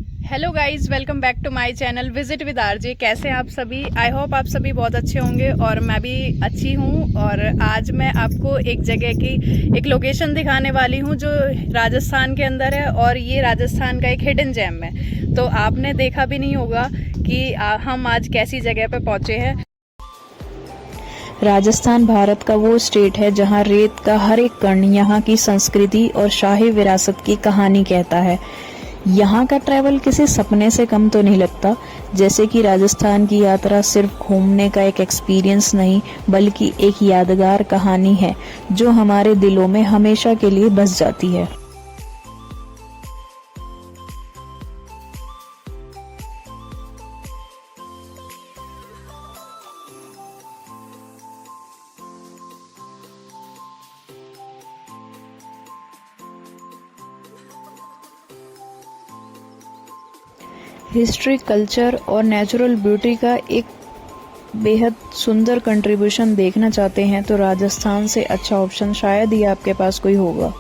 Hello guys, welcome back to my channel visit with RJ. कैसे हैं आप सभी? आई होप आप सभी बहुत अच्छे होंगे और मैं भी अच्छी हूं। और आज मैं आपको एक जगह की एक लोकेशन दिखाने वाली हूं जो राजस्थान के अंदर है, और ये राजस्थान का एक हिडन जेम है। तो आपने देखा भी नहीं होगा कि हम आज कैसी जगह पे पहुंचे हैं। राजस्थान भारत का वो स्टेट है जहां रेत का हर एक कण यहाँ की संस्कृति और शाही विरासत की कहानी कहता है। यहाँ का ट्रैवल किसी सपने से कम तो नहीं लगता। जैसे कि राजस्थान की यात्रा सिर्फ घूमने का एक एक्सपीरियंस नहीं, बल्कि एक यादगार कहानी है जो हमारे दिलों में हमेशा के लिए बस जाती है। हिस्ट्री, कल्चर और नेचुरल ब्यूटी का एक बेहद सुंदर कंट्रीब्यूशन देखना चाहते हैं तो राजस्थान से अच्छा ऑप्शन शायद ही आपके पास कोई होगा।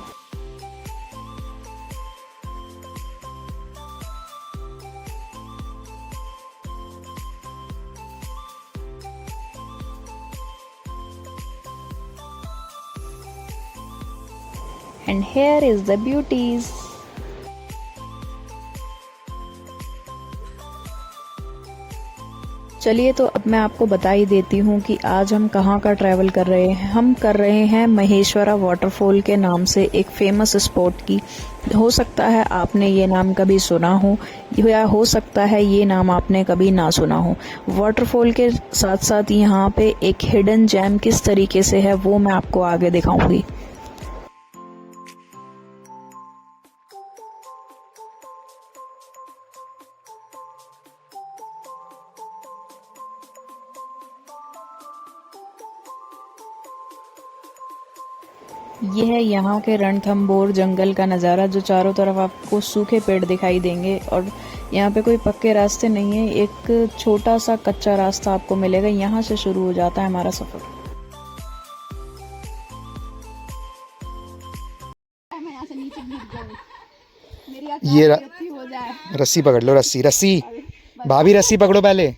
And here is the beauties. चलिए तो अब मैं आपको बता ही देती हूँ कि आज हम कहाँ का ट्रैवल कर रहे हैं। हम कर रहे हैं महेश्वरा वाटरफॉल के नाम से एक फेमस स्पॉट की। हो सकता है आपने ये नाम कभी सुना हो या हो सकता है ये नाम आपने कभी ना सुना हो। वाटरफॉल के साथ साथ यहाँ पे एक हिडन जेम किस तरीके से है वो मैं आपको आगे दिखाऊंगी। ये है यहाँ के रणथंभौर जंगल का नज़ारा, जो चारों तरफ आपको सूखे पेड़ दिखाई देंगे और यहाँ पे कोई पक्के रास्ते नहीं है। एक छोटा सा कच्चा रास्ता आपको मिलेगा, यहाँ से शुरू हो जाता है हमारा सफ़र। ये रस्सी पकड़ लो, रस्सी रस्सी भाभी रस्सी पकड़ो पहले।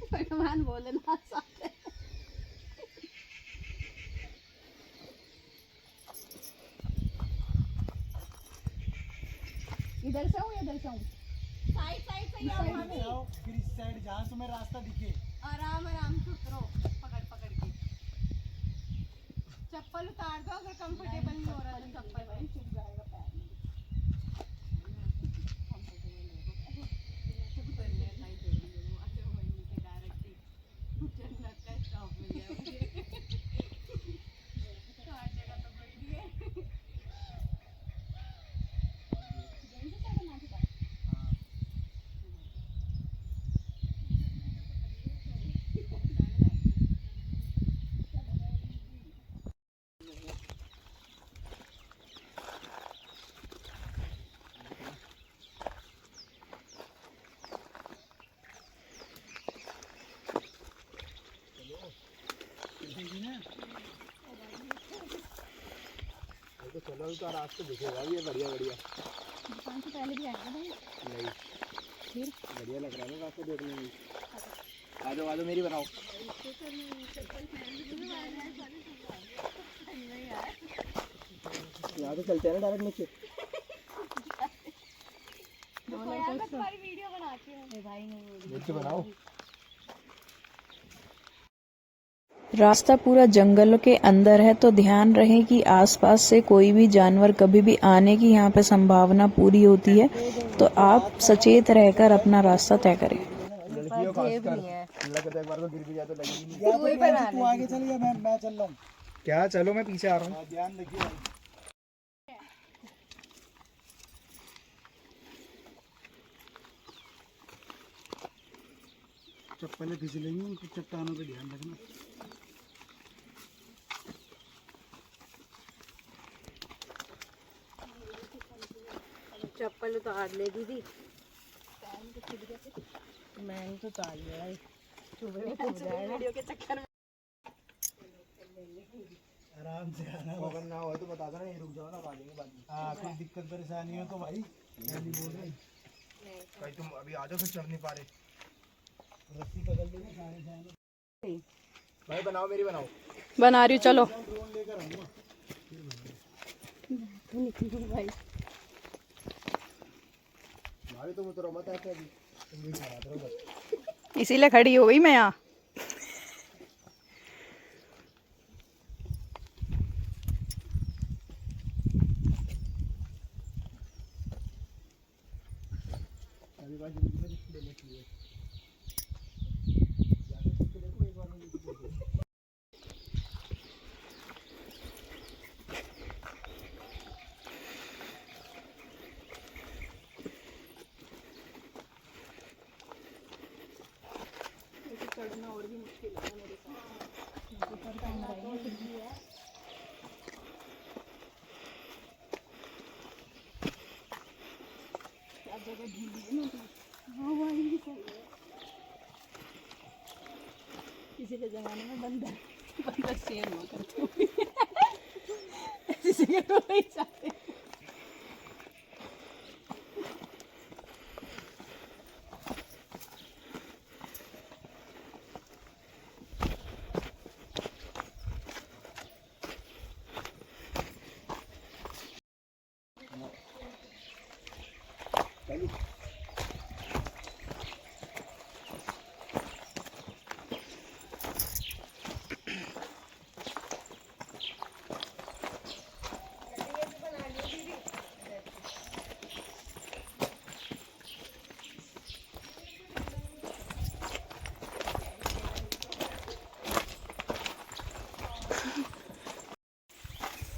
इधर से हूँ, इधर से हूँ, साइड साइड से आओ, फिर इस साइड जहाँ तुम्हें रास्ता दिखे आराम आराम से उतरो, पकड़ पकड़ के। चप्पल उतार दो, अगर कंफर्टेबल नहीं हो रहा तो चप्पल चुभ जाएगा पैर में। चलो तो रास्ता दिखेगा ये बढ़िया बढ़िया। दुकान से पहले भी आएगा भाई? नहीं, फिर बढ़िया लग रहा है ना रास्ता देखने में। आ जाओ आ जाओ, मेरी बनाओ। यहाँ तो चलते हैं ना डायरेक्ट नीचे। तुम्हारी वीडियो बनाती हूँ भाई, नहीं नीचे बनाओ। रास्ता पूरा जंगलों के अंदर है, तो ध्यान रहे कि आसपास से कोई भी जानवर कभी भी आने की यहाँ पे संभावना पूरी होती है, तो आप सचेत रहकर अपना रास्ता तय करें। लड़कियों खासकर लगता है एक बार को गिर भी जाए तो लगेगी। तू आगे चल या मैं चल रहा हूँ। क्या चलो, मैं पीछे आ रहा हूँ। ध्यान रखिए। चप्पलें फिसलेंगी, उनको चट्टानों पे ध्यान रखना। चप्पल उतार ले दीदी। मैंने तो उतार लिया है, वीडियो के चक्कर में। आराम से आना, अगर ना हो तो बता देना, रुक जाओ ना, आ जाएंगे बाद में। हाँ, कोई दिक्कत परेशानी हो तो भाई पहले बोल रहे। भाई तुम अभी आ जाओ, फिर चढ़ नहीं पा रहे। रस्सी पकड़ लेंगे सारे जाने। भाई बनाओ, मेरी बनाओ। बना रही हूँ, चलो। ड्रोन लेकर आऊंगा। भाई तुम उतरो मत ऐसे अभी, तुम भी खड़ा करो बस। इसीलिए खड़ी हो गई मैं यहाँ। अभी भाई जिंदगी में रिस्क लेने के लिए पिछले जमाने में बंदर शेर हुआ करते हुए ऐसी जगह तो नहीं जाते।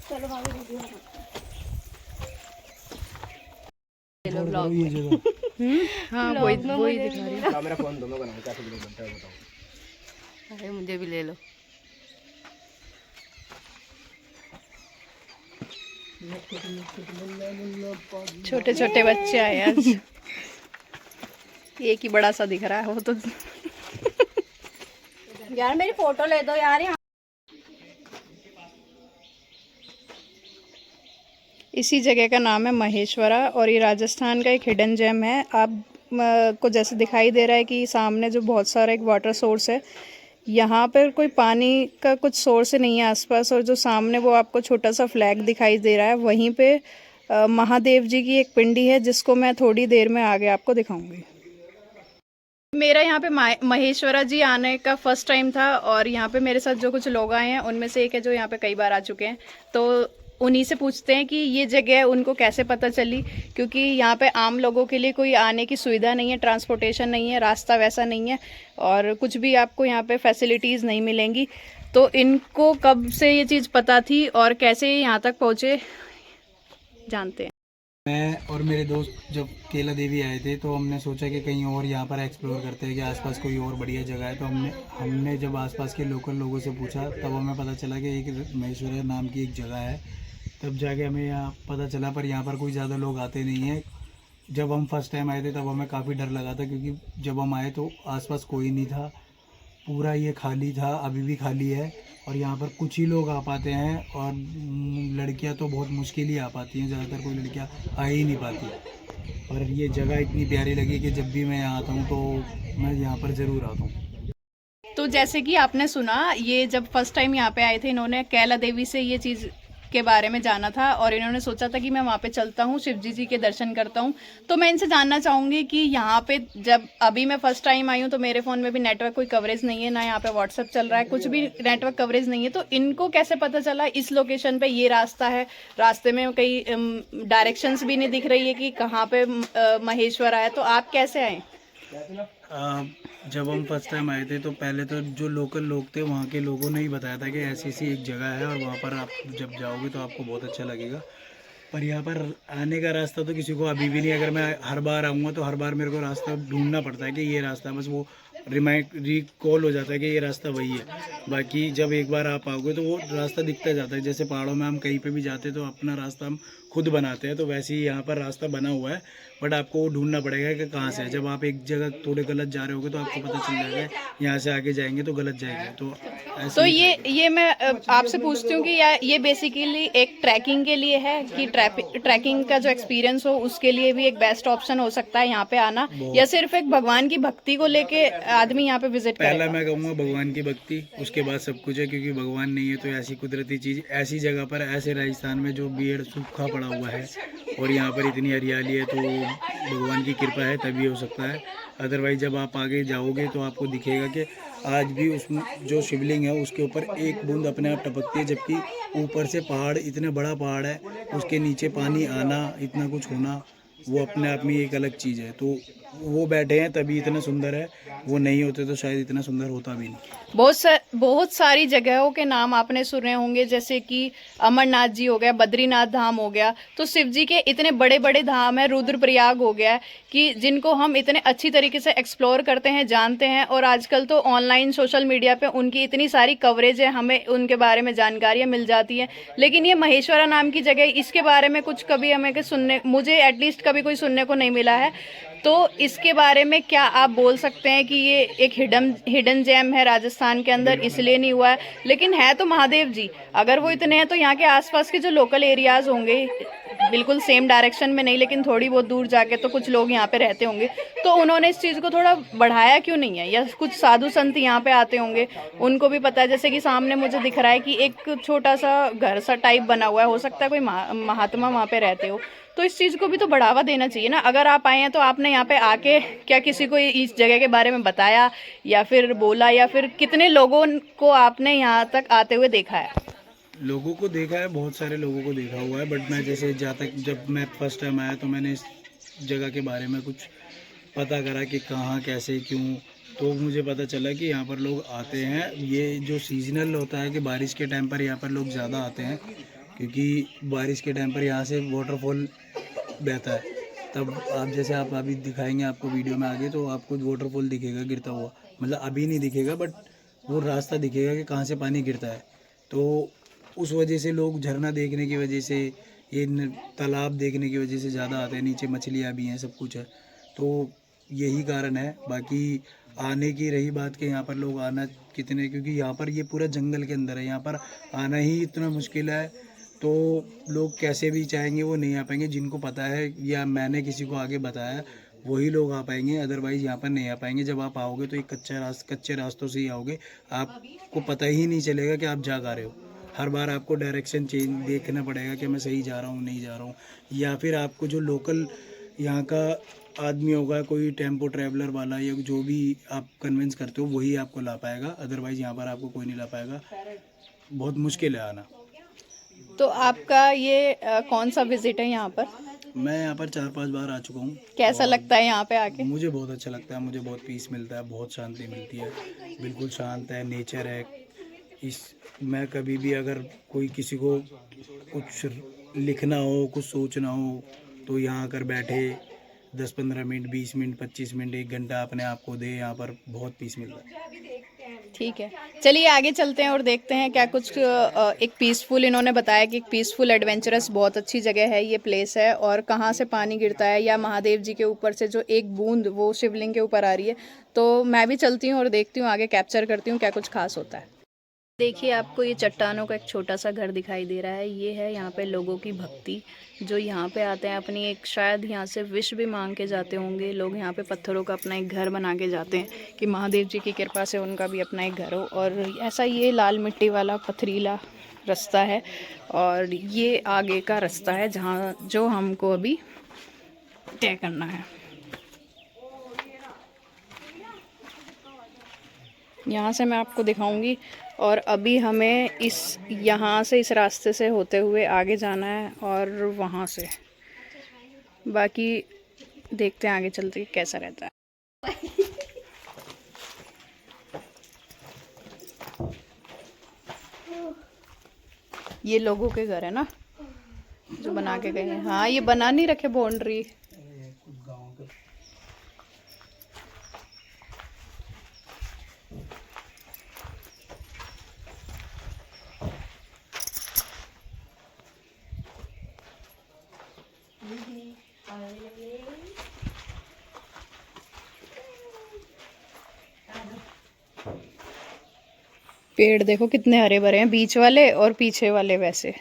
चलो भाभी वीडियो चलो ब्लॉग ये जगह हाँ वही दिखा रही क्या मेरा फोन दोनों बनाओ, कैसे वीडियो बनता है बताओ। अरे मुझे भी ले लो। छोटे छोटे बच्चे आए आज। एक ही बड़ा सा दिख रहा है वो तो। यार मेरी फोटो ले दो यार। यहाँ इसी जगह का नाम है महेश्वरा और ये राजस्थान का एक हिडन जेम है। आप को जैसे दिखाई दे रहा है कि सामने जो बहुत सारा एक वाटर सोर्स है, यहाँ पर कोई पानी का कुछ सोर्स नहीं है आसपास, और जो सामने वो आपको छोटा सा फ्लैग दिखाई दे रहा है, वहीं पे महादेव जी की एक पिंडी है जिसको मैं थोड़ी देर में आगे आपको दिखाऊंगी। मेरा यहाँ पे महेश्वरा जी आने का फर्स्ट टाइम था, और यहाँ पे मेरे साथ जो कुछ लोग आए हैं उनमें से एक है जो यहाँ पे कई बार आ चुके हैं, तो उन्हीं से पूछते हैं कि ये जगह उनको कैसे पता चली, क्योंकि यहाँ पे आम लोगों के लिए कोई आने की सुविधा नहीं है, ट्रांसपोर्टेशन नहीं है, रास्ता वैसा नहीं है, और कुछ भी आपको यहाँ पे फैसिलिटीज़ नहीं मिलेंगी। तो इनको कब से ये चीज़ पता थी और कैसे यहाँ तक पहुँचे जानते हैं। मैं और मेरे दोस्त जब केला देवी आए थे तो हमने सोचा कि कहीं और यहाँ पर एक्सप्लोर करते हैं कि आसपास कोई और बढ़िया जगह है। तो हमने जब आसपास के लोकल लोगों से पूछा तब हमें पता चला कि एक महेश्वरा नाम की एक जगह है। तब जाके हमें यहाँ पता चला, पर यहाँ पर कोई ज़्यादा लोग आते नहीं हैं। जब हम फर्स्ट टाइम आए थे तब हमें काफ़ी डर लगा था, क्योंकि जब हम आए तो आसपास कोई नहीं था, पूरा ये खाली था, अभी भी खाली है। और यहाँ पर कुछ ही लोग आ पाते हैं, और लड़कियाँ तो बहुत मुश्किल ही आ पाती हैं, ज़्यादातर कोई लड़कियाँ आ ही नहीं पाती। और ये जगह इतनी प्यारी लगी कि जब भी मैं यहाँ आता हूँ तो मैं यहाँ पर ज़रूर आता हूँ। तो जैसे कि आपने सुना, ये जब फर्स्ट टाइम यहाँ पे आए थे, इन्होंने कैला देवी से ये चीज़ के बारे में जाना था, और इन्होंने सोचा था कि मैं वहाँ पे चलता हूँ, शिवजी जी के दर्शन करता हूँ। तो मैं इनसे जानना चाहूँगी कि यहाँ पे जब अभी मैं फर्स्ट टाइम आई हूँ तो मेरे फ़ोन में भी नेटवर्क कोई कवरेज नहीं है, ना यहाँ पे व्हाट्सअप चल रहा है, कुछ भी नेटवर्क कवरेज नहीं है। तो इनको कैसे पता चला इस लोकेशन पे ये रास्ता है, रास्ते में कई डायरेक्शंस भी नहीं दिख रही है कि कहाँ पे महेश्वरा है, तो आप कैसे आए? जब हम फर्स्ट टाइम आए थे तो पहले तो जो लोकल लोग थे वहाँ के लोगों ने ही बताया था कि ऐसी ऐसी एक जगह है और वहाँ पर आप जब जाओगे तो आपको बहुत अच्छा लगेगा। पर यहाँ पर आने का रास्ता तो किसी को अभी भी नहीं। अगर मैं हर बार आऊँगा तो हर बार मेरे को रास्ता ढूंढना पड़ता है कि ये रास्ता, बस वो रिकॉल हो जाता है कि ये रास्ता वही है। बाकी जब एक बार आप आओगे तो वो रास्ता दिखता जाता है। जैसे पहाड़ों में हम कहीं पे भी जाते तो अपना रास्ता हम खुद बनाते हैं, तो वैसे ही यहाँ पर रास्ता बना हुआ है, बट आपको वो ढूंढना पड़ेगा कि कहाँ से है। जब आप एक जगह थोड़े गलत जा रहे होगे तो आपको पता चल जाएगा यहाँ से आगे जाएंगे तो गलत जाएंगे। तो ऐसे तो ही ये मैं आपसे पूछती हूँ कि ये बेसिकली एक ट्रैकिंग के लिए है कि ट्रैकिंग का जो एक्सपीरियंस हो उसके लिए भी एक बेस्ट ऑप्शन हो सकता है यहाँ पे आना, या सिर्फ एक भगवान की भक्ति को लेके आदमी यहाँ पे विजिट पहला करेगा? मैं कहूँगा भगवान की भक्ति, उसके बाद सब कुछ है, क्योंकि भगवान नहीं है तो ऐसी कुदरती चीज़ ऐसी जगह पर, ऐसे राजस्थान में जो बेड़ सूखा पड़ा हुआ है और यहाँ पर इतनी हरियाली है, तो भगवान की कृपा है तभी हो सकता है। अदरवाइज जब आप आगे जाओगे तो आपको दिखेगा कि आज भी उस जो शिवलिंग है उसके ऊपर एक बूंद अपने आप टपकती है, जबकि ऊपर से पहाड़, इतना बड़ा पहाड़ है, उसके नीचे पानी आना, इतना कुछ होना, वो अपने आप में एक अलग चीज़ है। तो वो बैठे हैं तभी इतना सुंदर है, वो नहीं होते तो शायद इतना सुंदर होता भी नहीं। बहुत सारी जगहों के नाम आपने सुने होंगे, जैसे कि अमरनाथ जी हो गया, बद्रीनाथ धाम हो गया, तो शिव जी के इतने बड़े बड़े धाम है, रुद्रप्रयाग हो गया, कि जिनको हम इतने अच्छी तरीके से एक्सप्लोर करते हैं, जानते हैं, और आजकल तो ऑनलाइन सोशल मीडिया पे उनकी इतनी सारी कवरेज है, हमें उनके बारे में जानकारियाँ मिल जाती हैं। लेकिन ये महेश्वरा नाम की जगह, इसके बारे में कुछ कभी हमें मुझे एटलीस्ट कभी कोई सुनने को नहीं मिला है। तो इसके बारे में क्या आप बोल सकते हैं कि ये एक हिडन जेम है राजस्थान के अंदर, इसलिए नहीं हुआ है? लेकिन है तो महादेव जी, अगर वो इतने हैं तो यहाँ के आसपास के जो लोकल एरियाज होंगे, बिल्कुल सेम डायरेक्शन में नहीं लेकिन थोड़ी बहुत दूर जाके तो कुछ लोग यहाँ पे रहते होंगे, तो उन्होंने इस चीज़ को थोड़ा बढ़ाया क्यों नहीं है? या कुछ साधु संत यहाँ पे आते होंगे, उनको भी पता है, जैसे कि सामने मुझे दिख रहा है कि एक छोटा सा घर सा टाइप बना हुआ है, हो सकता है कोई महात्मा वहाँ पे रहते हो, तो इस चीज़ को भी तो बढ़ावा देना चाहिए ना। अगर आप आए हैं तो आपने यहाँ पे आके क्या किसी को इस जगह के बारे में बताया या फिर बोला, या फिर कितने लोगों को आपने यहाँ तक आते हुए देखा है? लोगों को देखा है, बहुत सारे लोगों को देखा हुआ है, बट मैं जैसे जब मैं फर्स्ट टाइम आया तो मैंने इस जगह के बारे में कुछ पता करा कि कहाँ कैसे क्यों, तो मुझे पता चला कि यहाँ पर लोग आते हैं। ये जो सीजनल होता है कि बारिश के टाइम पर यहाँ पर लोग ज़्यादा आते हैं, क्योंकि बारिश के टाइम पर यहाँ से वाटरफॉल बहता है। तब आप जैसे आप अभी दिखाएंगे आपको वीडियो में आगे, तो आपको वाटरफॉल दिखेगा गिरता हुआ, मतलब अभी नहीं दिखेगा बट वो रास्ता दिखेगा कि कहाँ से पानी गिरता है। तो उस वजह से लोग झरना देखने की वजह से, ये तालाब देखने की वजह से ज़्यादा आते हैं। नीचे मछलियाँ भी हैं, सब कुछ है, तो यही कारण है। बाकी आने की रही बात कि यहाँ पर लोग आना कितने, क्योंकि यहाँ पर ये पूरा जंगल के अंदर है, यहाँ पर आना ही इतना मुश्किल है, तो लोग कैसे भी चाहेंगे वो नहीं आ पाएंगे। जिनको पता है या मैंने किसी को आगे बताया वही लोग आ पाएंगे, अदरवाइज़ यहाँ पर नहीं आ पाएंगे। जब आप आओगे तो एक कच्चे रास्तों से ही आओगे, आपको पता ही नहीं चलेगा कि आप जा रहे हो। हर बार आपको डायरेक्शन चेंज देखना पड़ेगा कि मैं सही जा रहा हूँ नहीं जा रहा हूँ, या फिर आपको जो लोकल यहाँ का आदमी होगा, कोई टेम्पो ट्रैवलर वाला या जो भी आप कन्विंस करते हो वही आपको ला पाएगा, अदरवाइज़ यहाँ पर आपको कोई नहीं ला पाएगा। बहुत मुश्किल है आना। तो आपका ये कौन सा विजिट है यहाँ पर? मैं यहाँ पर 4-5 बार आ चुका हूँ। कैसा लगता है यहाँ पे आके? मुझे बहुत अच्छा लगता है, मुझे बहुत पीस मिलता है, बहुत शांति मिलती है, बिल्कुल शांत है, नेचर है। मैं कभी भी अगर कोई किसी को कुछ लिखना हो, कुछ सोचना हो, तो यहाँ आकर बैठे 10-15 मिनट, 20 मिनट, 25 मिनट, 1 घंटा अपने आप को दे, यहाँ पर बहुत पीस मिलता है। ठीक है, चलिए आगे चलते हैं और देखते हैं क्या कुछ एक पीसफुल, इन्होंने बताया कि एक पीसफुल एडवेंचरस बहुत अच्छी जगह है ये प्लेस है, और कहाँ से पानी गिरता है या महादेव जी के ऊपर से जो एक बूंद वो शिवलिंग के ऊपर आ रही है। तो मैं भी चलती हूँ और देखती हूँ, आगे कैप्चर करती हूँ क्या कुछ खास होता है। देखिए, आपको ये चट्टानों का एक छोटा सा घर दिखाई दे रहा है, ये है यहाँ पे लोगों की भक्ति, जो यहाँ पे आते हैं अपनी एक, शायद यहाँ से विश भी मांग के जाते होंगे लोग, यहाँ पे पत्थरों का अपना एक घर बना के जाते हैं कि महादेव जी की कृपा से उनका भी अपना एक घर हो। और ऐसा ये लाल मिट्टी वाला पथरीला रास्ता है, और ये आगे का रास्ता है जहाँ जो हमको अभी तय करना है। यहाँ से मैं आपको दिखाऊंगी, और अभी हमें यहाँ से इस रास्ते से होते हुए आगे जाना है और वहाँ से बाकी देखते हैं आगे चलते कैसा रहता है। ये लोगों के घर है ना जो बना के गए हैं। हाँ, ये बना नहीं रखे बाउंड्री। पेड़ देखो कितने हरे भरे हैं, बीच वाले और पीछे वाले वैसे।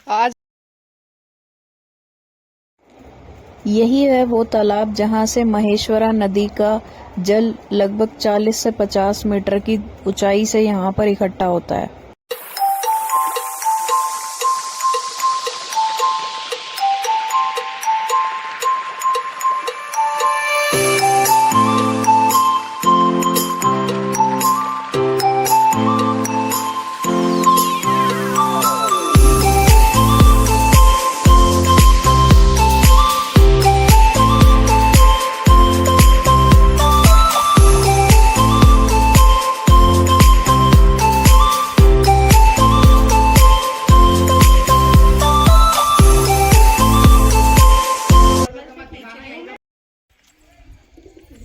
आज यही है वो तालाब जहां से महेश्वरा नदी का जल लगभग 40 से 50 मीटर की ऊंचाई से यहाँ पर इकट्ठा होता है।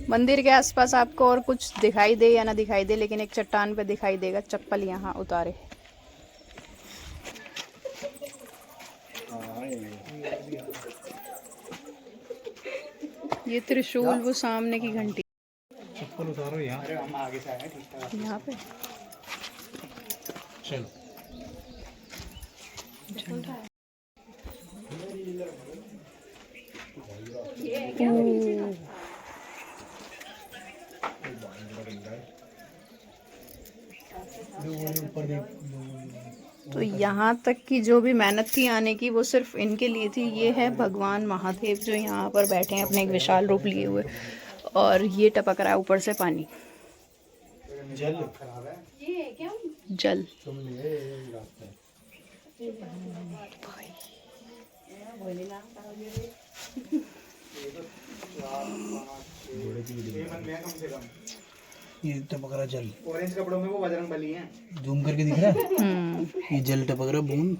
मंदिर के आसपास आपको और कुछ दिखाई दे या ना दिखाई दे, लेकिन एक चट्टान पे दिखाई देगा चप्पल यहाँ उतारे। ये त्रिशूल, वो सामने की घंटी। चप्पल उतारो यहाँ। हम आगे से आए ठीक यहाँ पे चलो। तो यहाँ तक की जो भी मेहनत थी आने की, वो सिर्फ इनके लिए थी। ये है भगवान महादेव जो यहाँ पर बैठे हैं अपने एक विशाल रूप लिए हुए, और ये टपक रहा है ऊपर से पानी, जल। ये टपक रहा जल, ऑरेंज कपड़ों में वो बजरंग बली हैं। जूम करके दिख रहा है। ये जल टपक रहा बूंद,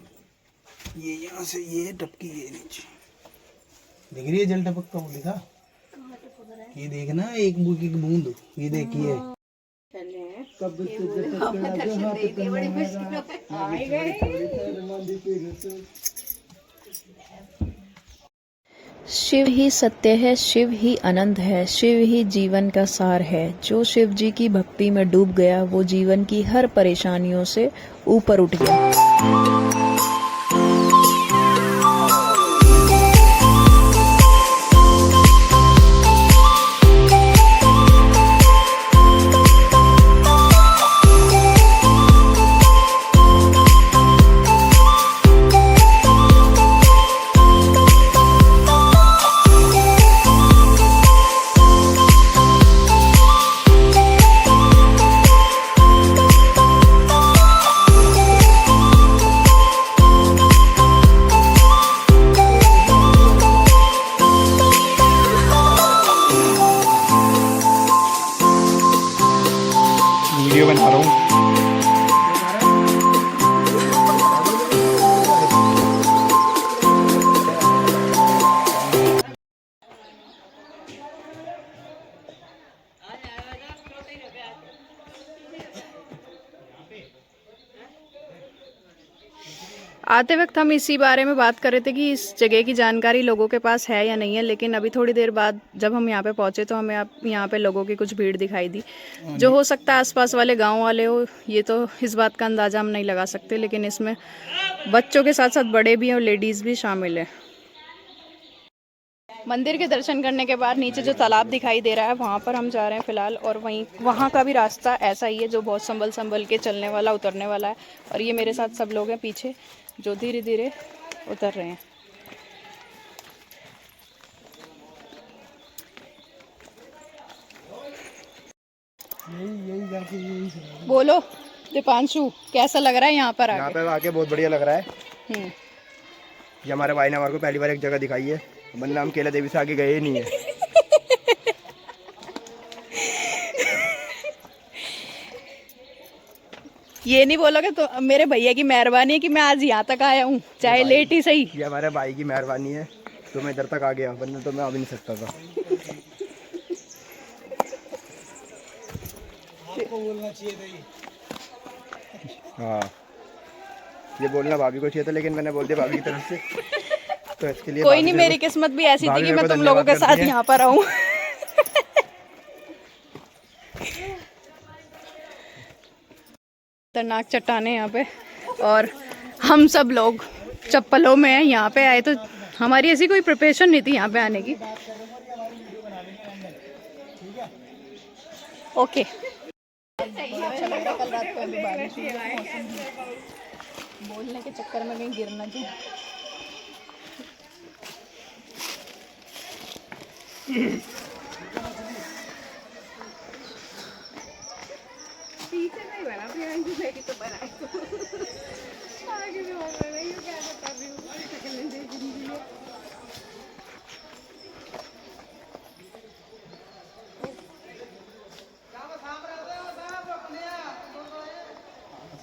ये यहाँ से ये टपकी ये नीचे दिख रही है जल टपकता हुआ लिखा। ये देखना एक बूंद, ये देखिए। शिव ही सत्य है, शिव ही अनंत है, शिव ही जीवन का सार है। जो शिव जी की भक्ति में डूब गया वो जीवन की हर परेशानियों से ऊपर उठ गया। वीडियो बना रहा हूँ। आते वक्त हम इसी बारे में बात कर रहे थे कि इस जगह की जानकारी लोगों के पास है या नहीं है, लेकिन अभी थोड़ी देर बाद जब हम यहाँ पे पहुँचे तो हमें यहाँ पे लोगों की कुछ भीड़ दिखाई दी, जो हो सकता है आसपास वाले गांव वाले हो। ये तो इस बात का अंदाज़ा हम नहीं लगा सकते, लेकिन इसमें बच्चों के साथ साथ बड़े भी हैं और लेडीज़ भी शामिल है। मंदिर के दर्शन करने के बाद नीचे जो तालाब दिखाई दे रहा है वहाँ पर हम जा रहे हैं फ़िलहाल, और वहाँ का भी रास्ता ऐसा ही है जो बहुत संभल के चलने वाला, उतरने वाला है। और ये मेरे साथ सब लोग हैं पीछे जो धीरे धीरे उतर रहे हैं। बोलो दीपांशु, कैसा लग रहा है यहाँ पर यहाँ पे आके? बहुत बढ़िया लग रहा है। ये हमारे भाई ने हमारे को पहली बार एक जगह दिखाई है, वरना हम केला देवी से आगे गए ही नहीं है। ये नहीं बोलोगे तो मेरे भैया की मेहरबानी है कि मैं आज यहाँ तक आया हूँ, चाहे लेट ही सही। ये हमारे भाई की मेहरबानी है तो मैं इधर तक आ गया, वरना तो मैं आ भी नहीं सकता था। आपको बोलना चाहिए था ये। हाँ, ये बोलना भाभी को चाहिए था, लेकिन मैंने बोल दिया भाभी की तरफ से। तो इसके लिए कोई नहीं, मेरी किस्मत भी ऐसी थी भाभी कि मेरे मैं को तुम लोगों के धन्यवाद साथ करती हैं। यहाँ पर आऊँ। खतरनाक चट्टाने यहाँ पे, और हम सब लोग चप्पलों में हैं। यहाँ पे आए तो हमारी ऐसी कोई प्रिपरेशन नहीं थी यहाँ पे आने की। ओके। अच्छा लग रहा है, कल रात को अभी बारिश हुई है, मौसम बोलने के चक्कर में कहीं गिर ना जाए। पीछे नहीं बना, प्रियंका मेरी तो बनाई तो आगे भी हो गया, मैं क्या बता रही हूँ, शक्ल देख रही है।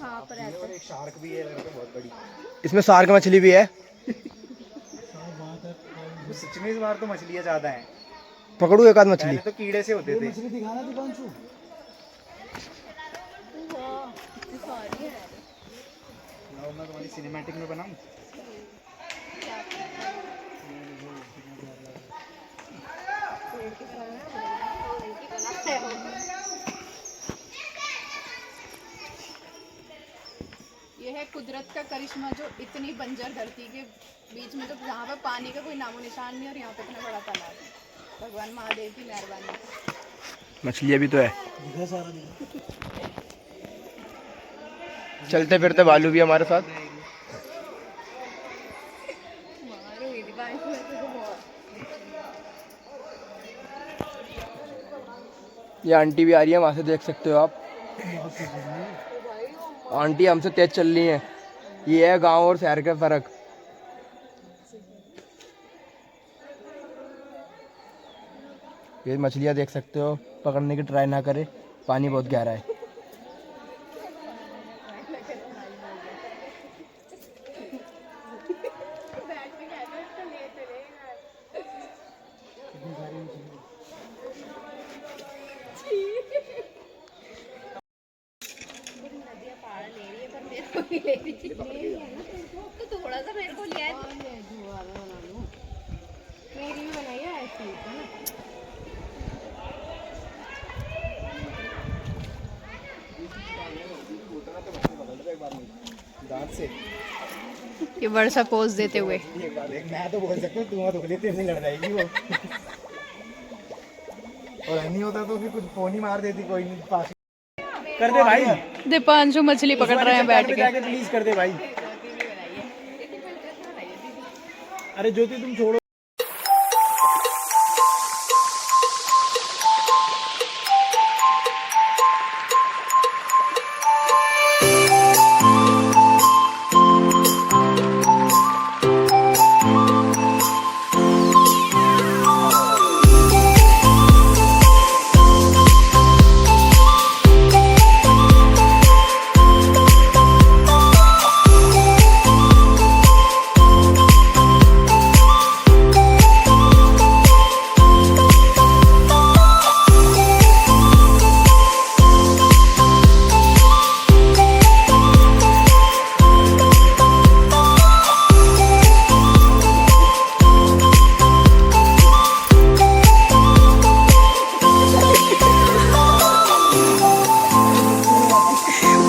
हाँ, पर ऐसा एक शार्क भी है बहुत बड़ी। इसमें शार्क मछली भी है। सच में इस बार तो मछलियाँ ज्यादा हैं। पकड़ू एक आध मछली। पहले तो कीड़े से होते थे। मछली दिखाना दीपांशु। लाओ, मैं तुम्हारी सिनेमैटिक में बनाऊं। ये है कुदरत का करिश्मा, जो इतनी बंजर धरती के बीच में, तो जहाँ पे पानी का कोई नामो निशान नहीं, और यहाँ पे इतना बड़ा तालाब है। भगवान महादेव की मेहरबानी। मछलियाँ भी तो है। चलते फिरते भालू भी हमारे साथ। ये आंटी भी आ रही है, वहाँ से देख सकते हो आप। आंटी हमसे तेज चल रही है। ये है गांव और शहर का फर्क। ये मछलियाँ देख सकते हो, पकड़ने की ट्राई ना करें, पानी बहुत गहरा है। तो थोड़ा सा मेरे को लिया है, मेरी भी बनाई है ऐसी। दांत से ये वर्षा पोज देते हुए। मैं तो बोल सकता हूँ, तुम्हारा दुख लेते नहीं लड़ जाएगी वो। और नहीं होता तो फिर कुछ फोन ही मार देती, कोई नहीं पास कर दे भाई। दीपांशु मछली पकड़ रहे हैं बैठ के। प्लीज कर दे भाई। अरे ज्योति तुम छोड़ो।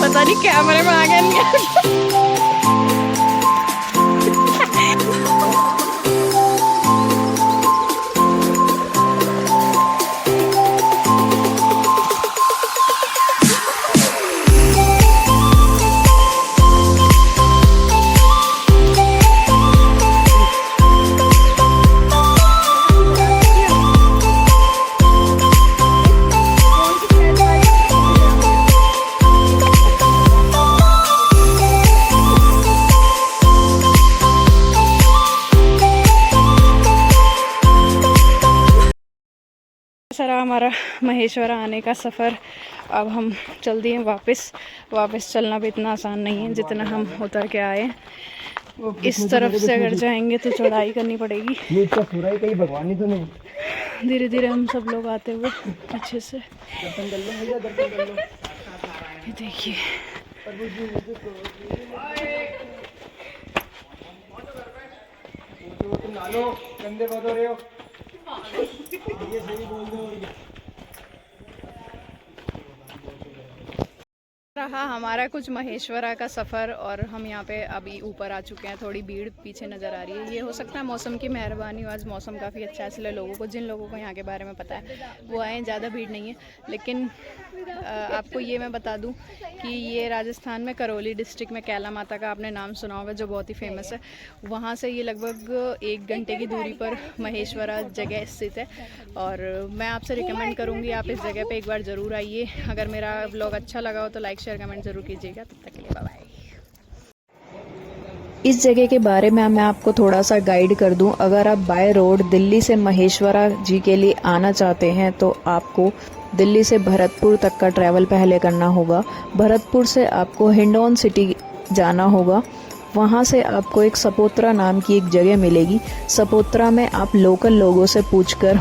पता नहीं कैमरे में आ गया नहीं आ गया। सारा हमारा महेश्वरा आने का सफ़र। अब हम चल दिए वापस चलना भी इतना आसान नहीं है जितना हम उतर के आए। इस तरफ से अगर जाएंगे तो चढ़ाई करनी पड़ेगी। कहीं भगवान ही तो नहीं। धीरे धीरे हम सब लोग आते हुए पीछे से। ये देखिए तुम नालो गंदे बहुत हो रहे हो। ये सही बोल दो। रहा हमारा कुछ महेश्वरा का सफ़र और हम यहाँ पे अभी ऊपर आ चुके हैं। थोड़ी भीड़ पीछे नज़र आ रही है। ये हो सकता है मौसम की मेहरबानी हो, आज मौसम काफ़ी अच्छा है इसलिए लोगों को, जिन लोगों को यहाँ के बारे में पता है वो आए, ज़्यादा भीड़ नहीं है। लेकिन आपको ये मैं बता दूँ कि ये राजस्थान में करौली डिस्ट्रिक्ट में कैला माता का आपने नाम सुना होगा, जो बहुत ही फेमस है। वहाँ से ये लगभग 1 घंटे की दूरी पर महेश्वरा जगह स्थित है और मैं आपसे रिकमेंड करूँगी आप इस जगह पे एक बार ज़रूर आइए। अगर मेरा व्लॉग अच्छा लगा हो तो लाइक शेयर कमेंट ज़रूर कीजिएगा। तब तक के लिए बाय बाय। इस जगह के बारे में मैं आपको थोड़ा सा गाइड कर दूं। अगर आप बाय रोड दिल्ली से महेश्वरा जी के लिए आना चाहते हैं तो आपको दिल्ली से भरतपुर तक का ट्रैवल पहले करना होगा। भरतपुर से आपको हिंडौन सिटी जाना होगा। वहाँ से आपको एक सपोत्रा नाम की एक जगह मिलेगी। सपोत्रा में आप लोकल लोगों से पूछकर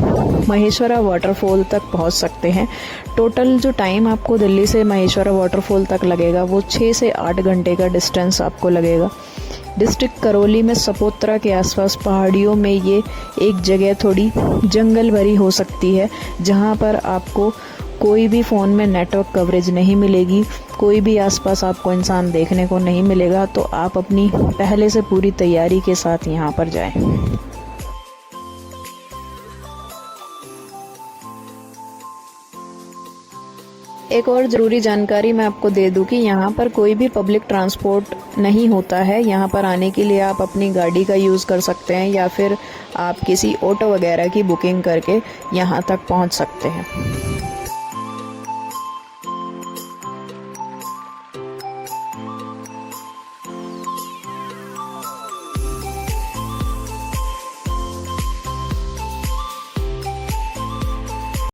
महेश्वरा वाटरफॉल तक पहुँच सकते हैं। टोटल जो टाइम आपको दिल्ली से महेश्वरा वाटरफॉल तक लगेगा वो 6 से 8 घंटे का डिस्टेंस आपको लगेगा। डिस्ट्रिक्ट करौली में सपोत्रा के आसपास पहाड़ियों में ये एक जगह थोड़ी जंगल भरी हो सकती है, जहाँ पर आपको कोई भी फ़ोन में नेटवर्क कवरेज नहीं मिलेगी, कोई भी आसपास आपको इंसान देखने को नहीं मिलेगा। तो आप अपनी पहले से पूरी तैयारी के साथ यहाँ पर जाएं। एक और ज़रूरी जानकारी मैं आपको दे दूं कि यहाँ पर कोई भी पब्लिक ट्रांसपोर्ट नहीं होता है। यहाँ पर आने के लिए आप अपनी गाड़ी का यूज़ कर सकते हैं या फिर आप किसी ऑटो वगैरह की बुकिंग करके यहाँ तक पहुँच सकते हैं।